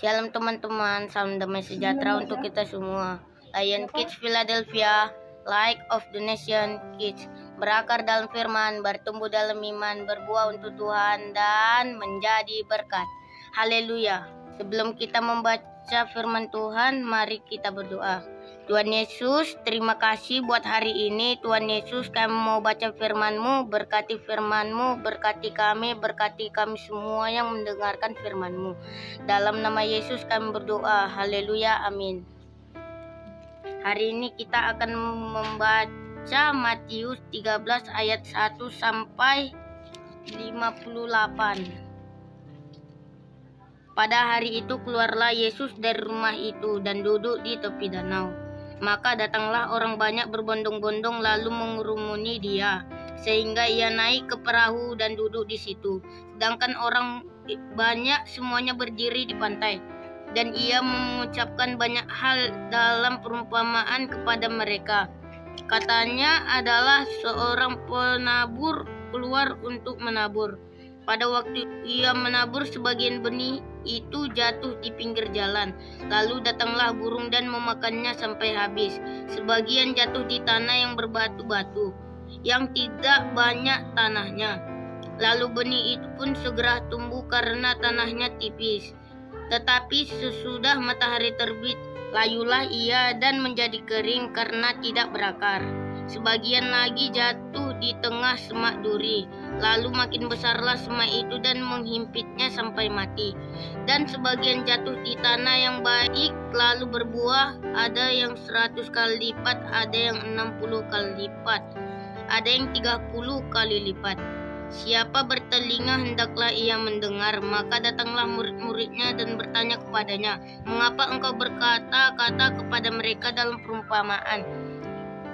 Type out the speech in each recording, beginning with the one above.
Shalom teman-teman, salam damai sejahtera untuk kita semua. Lion Kids Philadelphia, Light of the Nation Kids, berakar dalam firman, bertumbuh dalam iman, berbuah untuk Tuhan, dan menjadi berkat. Haleluya. Sebelum kita membaca firman Tuhan, mari kita berdoa. Tuhan Yesus, terima kasih buat hari ini. Tuhan Yesus, kami mau baca firman-Mu, berkati firman-Mu, berkati kami semua yang mendengarkan firman-Mu. Dalam nama Yesus kami berdoa, haleluya, amin. Hari ini kita akan membaca Matius 13 ayat 1 sampai 58. Pada hari itu keluarlah Yesus dari rumah itu dan duduk di tepi danau. Maka datanglah orang banyak berbondong-bondong lalu mengurumuni dia, sehingga ia naik ke perahu dan duduk di situ. Sedangkan orang banyak semuanya berdiri di pantai. Dan ia mengucapkan banyak hal dalam perumpamaan kepada mereka. Katanya adalah seorang penabur keluar untuk menabur. Pada waktu ia menabur, sebagian benih itu jatuh di pinggir jalan. Lalu datanglah burung dan memakannya sampai habis. Sebagian jatuh di tanah yang berbatu-batu, yang tidak banyak tanahnya. Lalu benih itu pun segera tumbuh karena tanahnya tipis. Tetapi sesudah matahari terbit, layulah ia dan menjadi kering karena tidak berakar. Sebagian lagi jatuh di tengah semak duri. Lalu makin besarlah semak itu dan menghimpitnya sampai mati. Dan sebagian jatuh di tanah yang baik lalu berbuah, ada yang 100 kali lipat, ada yang 60 kali lipat, ada yang 30 kali lipat. Siapa bertelinga hendaklah ia mendengar. Maka datanglah murid-muridnya dan bertanya kepadanya, mengapa engkau berkata-kata kepada mereka dalam perumpamaan?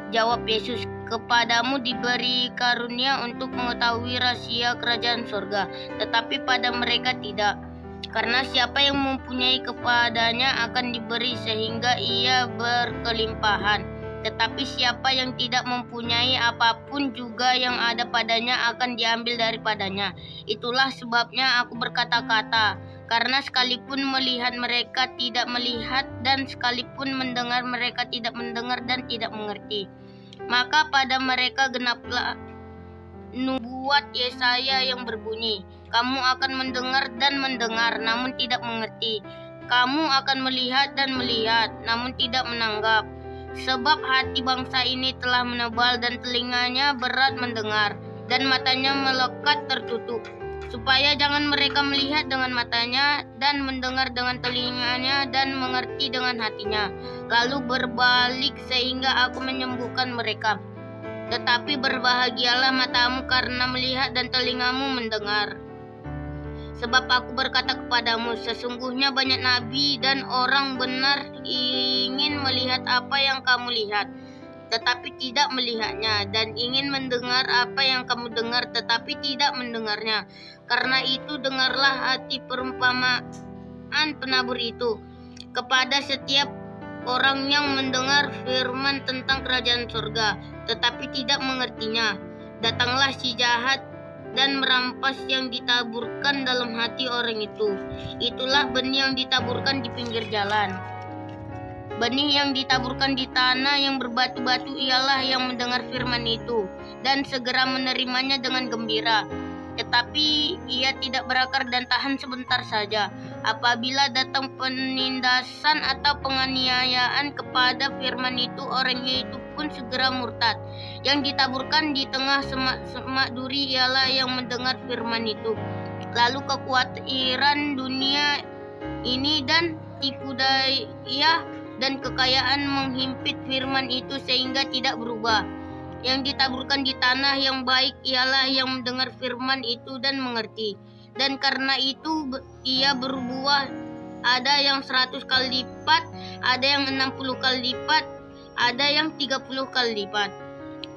Jawab Yesus, kepadamu diberi karunia untuk mengetahui rahasia kerajaan surga, tetapi pada mereka tidak. Karena siapa yang mempunyai kepadanya akan diberi sehingga ia berkelimpahan. Tetapi siapa yang tidak mempunyai apapun juga yang ada padanya akan diambil daripadanya. Itulah sebabnya aku berkata-kata, karena sekalipun melihat mereka tidak melihat, dan sekalipun mendengar mereka tidak mendengar dan tidak mengerti. Maka pada mereka genaplah nubuat Yesaya yang berbunyi, kamu akan mendengar dan mendengar, namun tidak mengerti. Kamu akan melihat dan melihat, namun tidak menanggap. Sebab hati bangsa ini telah menebal dan telinganya berat mendengar, dan matanya melekat tertutup, supaya jangan mereka melihat dengan matanya, dan mendengar dengan telinganya, dan mengerti dengan hatinya, lalu berbalik sehingga aku menyembuhkan mereka. Tetapi berbahagialah matamu karena melihat dan telingamu mendengar. Sebab aku berkata kepadamu, sesungguhnya banyak nabi dan orang benar ingin melihat apa yang kamu lihat, tetapi tidak melihatnya, dan ingin mendengar apa yang kamu dengar, tetapi tidak mendengarnya. Karena itu dengarlah hati perumpamaan penabur itu. Kepada setiap orang yang mendengar firman tentang kerajaan surga, tetapi tidak mengertinya, datanglah si jahat dan merampas yang ditaburkan dalam hati orang itu. Itulah benih yang ditaburkan di pinggir jalan. Benih yang ditaburkan di tanah yang berbatu-batu ialah yang mendengar firman itu dan segera menerimanya dengan gembira. Tetapi ia tidak berakar dan tahan sebentar saja. Apabila datang penindasan atau penganiayaan kepada firman itu, orangnya itu pun segera murtad. Yang ditaburkan di tengah semak duri ialah yang mendengar firman itu. Lalu kekhawatiran dunia ini dan tipu daya dan kekayaan menghimpit firman itu sehingga tidak berubah. Yang ditaburkan di tanah yang baik ialah yang mendengar firman itu dan mengerti. Dan karena itu ia berbuah, ada yang 100 kali lipat, ada yang 60 kali lipat, ada yang 30 kali lipat.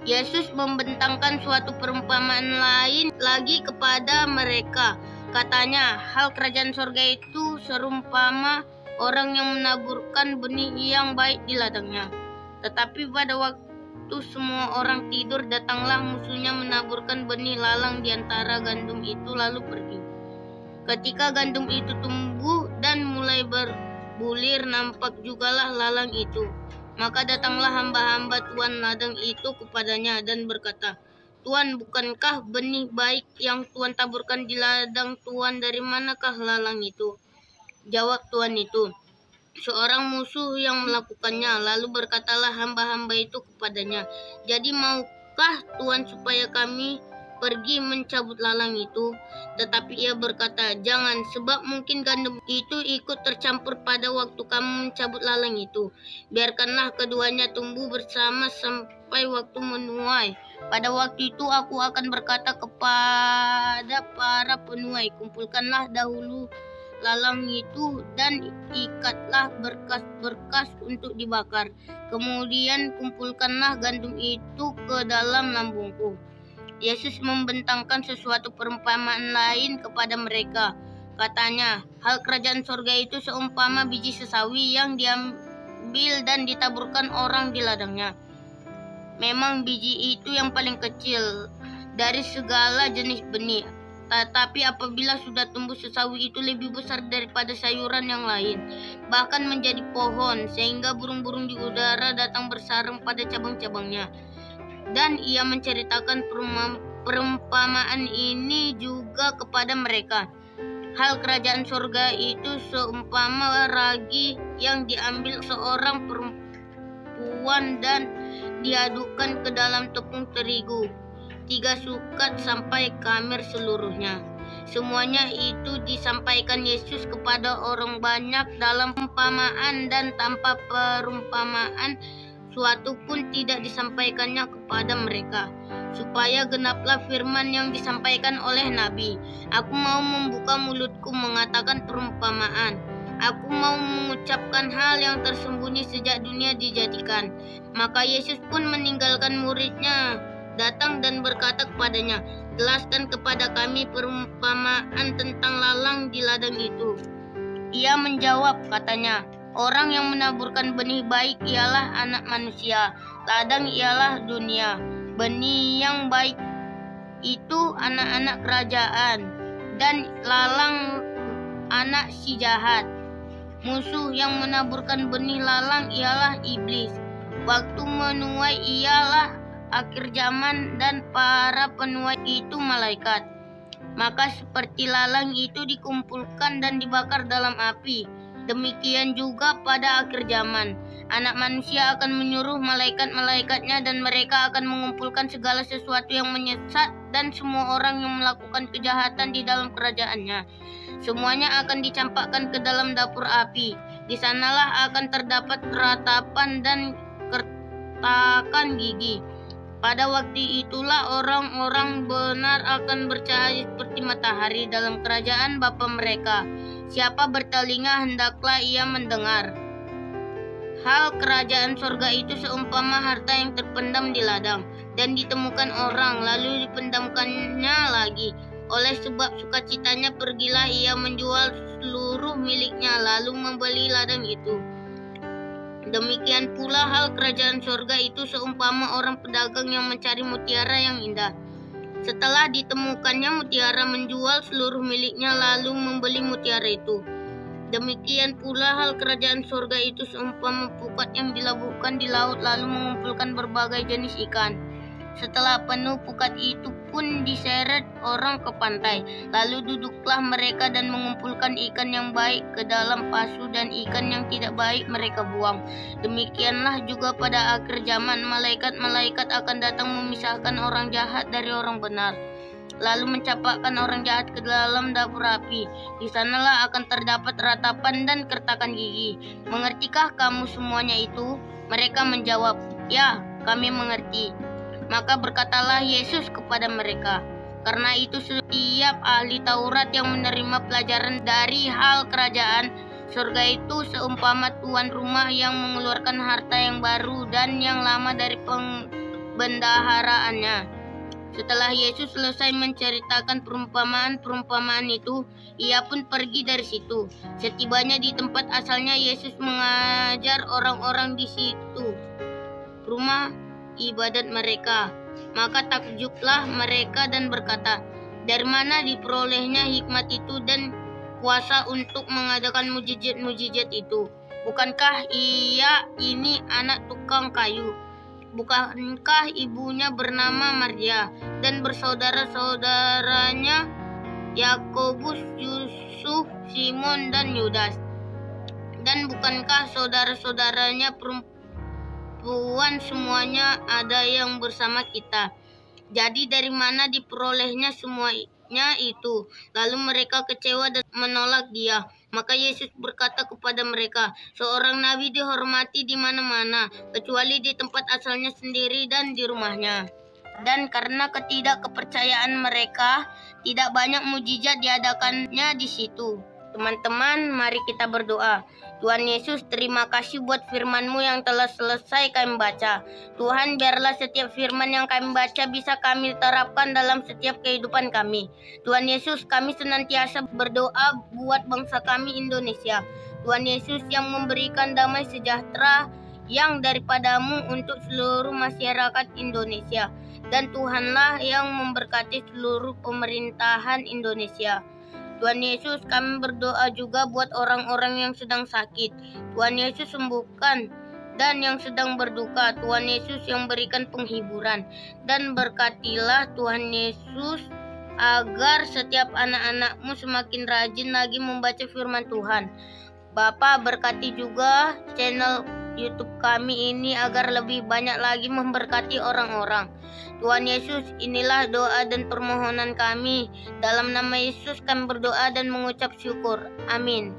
Yesus membentangkan suatu perumpamaan lain lagi kepada mereka. Katanya, hal kerajaan surga itu serumpama orang yang menaburkan benih yang baik di ladangnya. Tetapi pada waktu semua orang tidur, datanglah musuhnya menaburkan benih lalang di antara gandum itu lalu pergi. Ketika gandum itu tumbuh dan mulai berbulir, nampak jugalah lalang itu. Maka datanglah hamba-hamba tuan ladang itu kepadanya dan berkata, "Tuan, bukankah benih baik yang Tuan taburkan di ladang Tuan? Dari manakah lalang itu?" Jawab tuan itu, "Seorang musuh yang melakukannya." Lalu berkatalah hamba-hamba itu kepadanya, "Jadi maukah Tuan supaya kami pergi mencabut lalang itu?" Tetapi ia berkata, "Jangan, sebab mungkin gandum itu ikut tercampur pada waktu kamu mencabut lalang itu. Biarkanlah keduanya tumbuh bersama sampai waktu menuai. Pada waktu itu aku akan berkata kepada para penuai, kumpulkanlah dahulu lalang itu dan ikatlah berkas-berkas untuk dibakar. Kemudian kumpulkanlah gandum itu ke dalam lambungku." Yesus membentangkan sesuatu perumpamaan lain kepada mereka. Katanya, "Hal kerajaan sorga itu seumpama biji sesawi yang diambil dan ditaburkan orang di ladangnya. Memang biji itu yang paling kecil dari segala jenis benih. Tetapi apabila sudah tumbuh, sesawi itu lebih besar daripada sayuran yang lain, bahkan menjadi pohon, sehingga burung-burung di udara datang bersarang pada cabang-cabangnya." Dan ia menceritakan perumpamaan ini juga kepada mereka. "Hal kerajaan surga itu seumpama ragi yang diambil seorang perempuan dan diadukkan ke dalam tepung terigu 3 sukat sampai khamir seluruhnya." Semuanya itu disampaikan Yesus kepada orang banyak dalam perumpamaan, dan tanpa perumpamaan suatu pun tidak disampaikannya kepada mereka, supaya genaplah firman yang disampaikan oleh Nabi, "Aku mau membuka mulutku mengatakan perumpamaan. Aku mau mengucapkan hal yang tersembunyi sejak dunia dijadikan." Maka Yesus pun meninggalkan muridnya, datang dan berkata kepadanya, "Jelaskan kepada kami perumpamaan tentang lalang di ladang itu." Ia menjawab, katanya, "Orang yang menaburkan benih baik ialah Anak Manusia. Ladang ialah dunia. Benih yang baik itu anak-anak kerajaan, dan lalang anak si jahat. Musuh yang menaburkan benih lalang ialah iblis. Waktu menuai ialah akhir zaman, dan para penuai itu malaikat. Maka seperti lalang itu dikumpulkan dan dibakar dalam api, demikian juga pada akhir zaman, Anak Manusia akan menyuruh malaikat-malaikatnya, dan mereka akan mengumpulkan segala sesuatu yang menyesat dan semua orang yang melakukan kejahatan di dalam kerajaannya. Semuanya akan dicampakkan ke dalam dapur api. Di sanalah akan terdapat ratapan dan kertakan gigi. Pada waktu itulah orang-orang benar akan bercahaya seperti matahari dalam kerajaan Bapa mereka. Siapa bertelinga, hendaklah ia mendengar. Hal kerajaan sorga itu seumpama harta yang terpendam di ladang dan ditemukan orang, lalu dipendamkannya lagi. Oleh sebab sukacitanya pergilah ia menjual seluruh miliknya, lalu membeli ladang itu. Demikian pula hal kerajaan sorga itu seumpama orang pedagang yang mencari mutiara yang indah. Setelah ditemukannya mutiara, menjual seluruh miliknya lalu membeli mutiara itu. Demikian pula hal kerajaan surga itu seumpama pukat yang dilabuhkan di laut lalu mengumpulkan berbagai jenis ikan. Setelah penuh pukat itu pun diseret orang ke pantai. Lalu duduklah mereka dan mengumpulkan ikan yang baik ke dalam pasu, dan ikan yang tidak baik mereka buang. Demikianlah juga pada akhir zaman, malaikat-malaikat akan datang memisahkan orang jahat dari orang benar, lalu mencampakkan orang jahat ke dalam dapur api. Di sanalah akan terdapat ratapan dan kertakan gigi. "Mengertikah kamu semuanya itu?" Mereka menjawab, "Ya, kami mengerti." Maka berkatalah Yesus kepada mereka, "Karena itu setiap ahli Taurat yang menerima pelajaran dari hal kerajaan surga itu seumpama tuan rumah yang mengeluarkan harta yang baru dan yang lama dari pembendaharaannya." Setelah Yesus selesai menceritakan perumpamaan itu, ia pun pergi dari situ. Setibanya di tempat asalnya, Yesus mengajar orang-orang di situ, rumah ibadat mereka. Maka takjublah mereka dan berkata, "Dari mana diperolehnya hikmat itu dan berkuasa untuk mengadakan mujizat-mujizat itu. Bukankah ia ini anak tukang kayu? Bukankah ibunya bernama Maria dan bersaudara-saudaranya Yakobus, Yusuf, Simon, dan Yudas? Dan bukankah saudara-saudaranya perempuan semuanya ada yang bersama kita? Jadi dari mana diperolehnya semuanya itu? Lalu mereka kecewa dan menolak dia. Maka Yesus berkata kepada mereka, seorang nabi dihormati di mana-mana, kecuali di tempat asalnya sendiri dan di rumahnya. Dan karena ketidakkepercayaan mereka, tidak banyak mujizat diadakannya di situ. Teman-teman, mari kita berdoa. Tuhan Yesus, terima kasih buat firman-Mu yang telah selesai kami baca. Tuhan, biarlah setiap firman yang kami baca bisa kami terapkan dalam setiap kehidupan kami. Tuhan Yesus, kami senantiasa berdoa buat bangsa kami Indonesia. Tuhan Yesus yang memberikan damai sejahtera yang daripada-Mu untuk seluruh masyarakat Indonesia. Dan Tuhanlah yang memberkati seluruh pemerintahan Indonesia. Tuhan Yesus, kami berdoa juga buat orang-orang yang sedang sakit. Tuhan Yesus sembuhkan, dan yang sedang berduka. Tuhan Yesus yang berikan penghiburan. Dan berkatilah Tuhan Yesus agar setiap anak-anak-Mu semakin rajin lagi membaca firman Tuhan. Bapa, berkati juga channel YouTube kami ini agar lebih banyak lagi memberkati orang-orang. Tuhan Yesus, inilah doa dan permohonan kami. Dalam nama Yesus kami berdoa dan mengucap syukur. Amin.